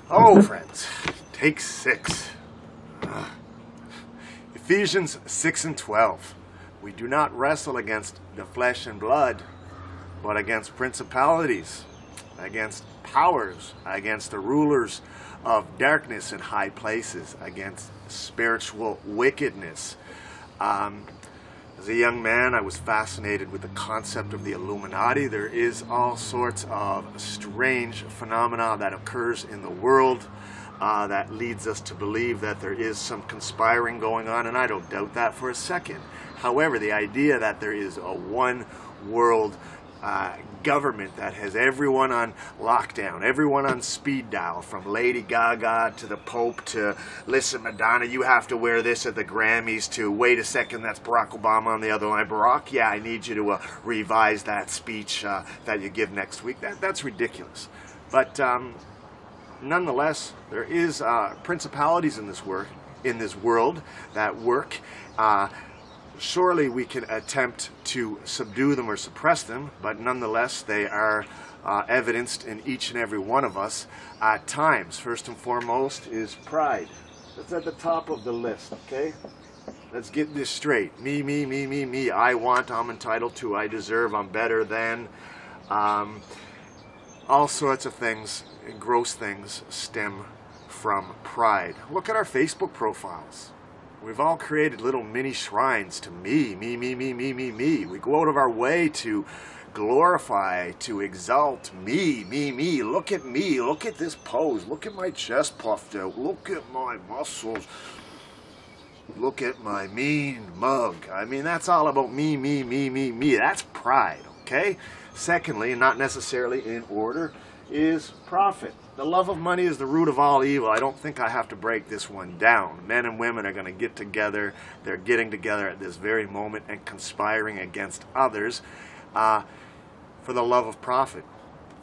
Oh, friends, take 6. Ephesians 6 and 12. We do not wrestle against the flesh and blood, but against principalities, against powers, against the rulers of darkness in high places, against spiritual wickedness. As a young man, I was fascinated with the concept of the Illuminati. There is all sorts of strange phenomena that occurs in the world that leads us to believe that there is some conspiring going on, and I don't doubt that for a second. However, the idea that there is a one world government that has everyone on lockdown, everyone on speed dial, from Lady Gaga to the Pope to, listen, Madonna, you have to wear this at the Grammys, to, wait a second, that's Barack Obama on the other line. Barack, yeah, I need you to revise that speech that you give next week. That's ridiculous. But nonetheless, there is principalities in this world that work. Surely we can attempt to subdue them or suppress them, but nonetheless they are evidenced in each and every one of us at times. First and foremost is pride. That's at the top of the list, okay? Let's get this straight. Me, me, me, me, me. I want, I'm entitled to, I deserve, I'm better than. All sorts of things, gross things, stem from pride. Look at our Facebook profiles. We've all created little mini shrines to me, me, me, me, me, me, me. We go out of our way to glorify, to exalt me, me, me. Look at me. Look at this pose. Look at my chest puffed out. Look at my muscles. Look at my mean mug. I mean, that's all about me, me, me, me, me. That's pride, okay? Secondly, and not necessarily in order, is profit. The love of money is the root of all evil. I don't think I have to break this one down. Men and women are going to get together. They're getting together at this very moment and conspiring against others for the love of profit.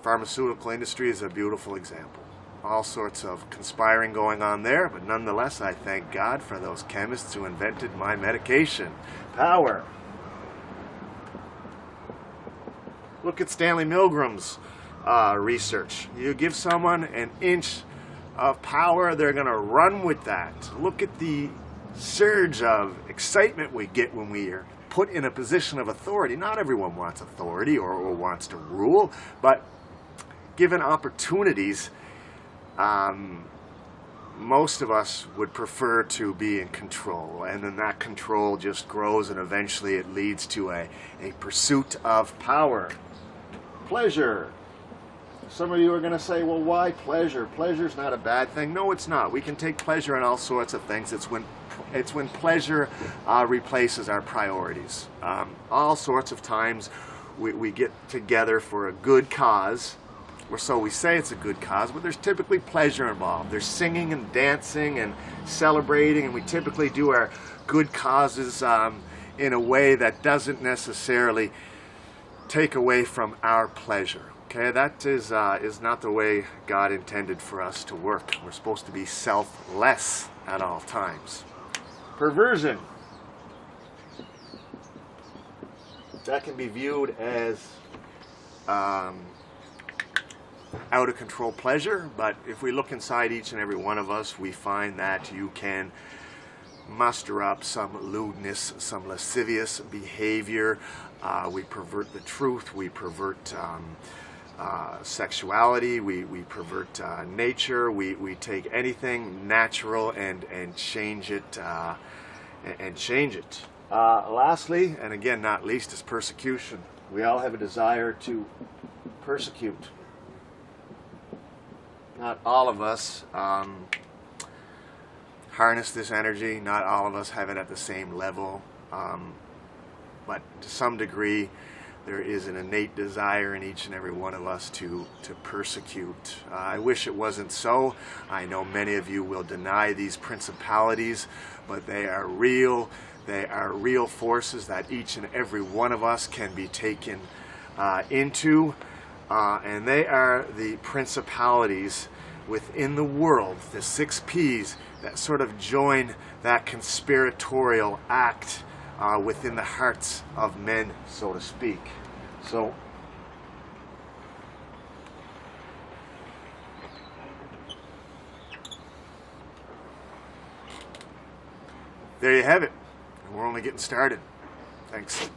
Pharmaceutical industry is a beautiful example. All sorts of conspiring going on there, but nonetheless, I thank God for those chemists who invented my medication. Power. Look at Stanley Milgram's research. You give someone an inch of power, they're going to run with that. Look at the surge of excitement we get when we are put in a position of authority. Not everyone wants authority or wants to rule, but given opportunities, most of us would prefer to be in control, and then that control just grows and eventually it leads to a pursuit of power. Pleasure. Some of you are going to say, well, why pleasure? Pleasure's not a bad thing. No, it's not. We can take pleasure in all sorts of things. It's when pleasure replaces our priorities. All sorts of times we get together for a good cause, or so we say it's a good cause, but there's typically pleasure involved. There's singing and dancing and celebrating, and we typically do our good causes in a way that doesn't necessarily take away from our pleasure. Okay, that is not the way God intended for us to work. We're supposed to be selfless at all times. Perversion. That can be viewed as out of control pleasure, but if we look inside each and every one of us, we find that you can muster up some lewdness, some lascivious behavior. We pervert the truth. We pervert sexuality, we pervert nature, we take anything natural and change it, lastly, and again not least, is persecution. We all have a desire to persecute. Not all of us harness this energy, not all of us have it at the same level, but to some degree there is an innate desire in each and every one of us to persecute. I wish it wasn't so. I know many of you will deny these principalities, but they are real. They are real forces that each and every one of us can be taken into. And they are the principalities within the world, the 6 Ps that sort of join that conspiratorial act within the hearts of men, so to speak. So, there you have it. And we're only getting started. Thanks.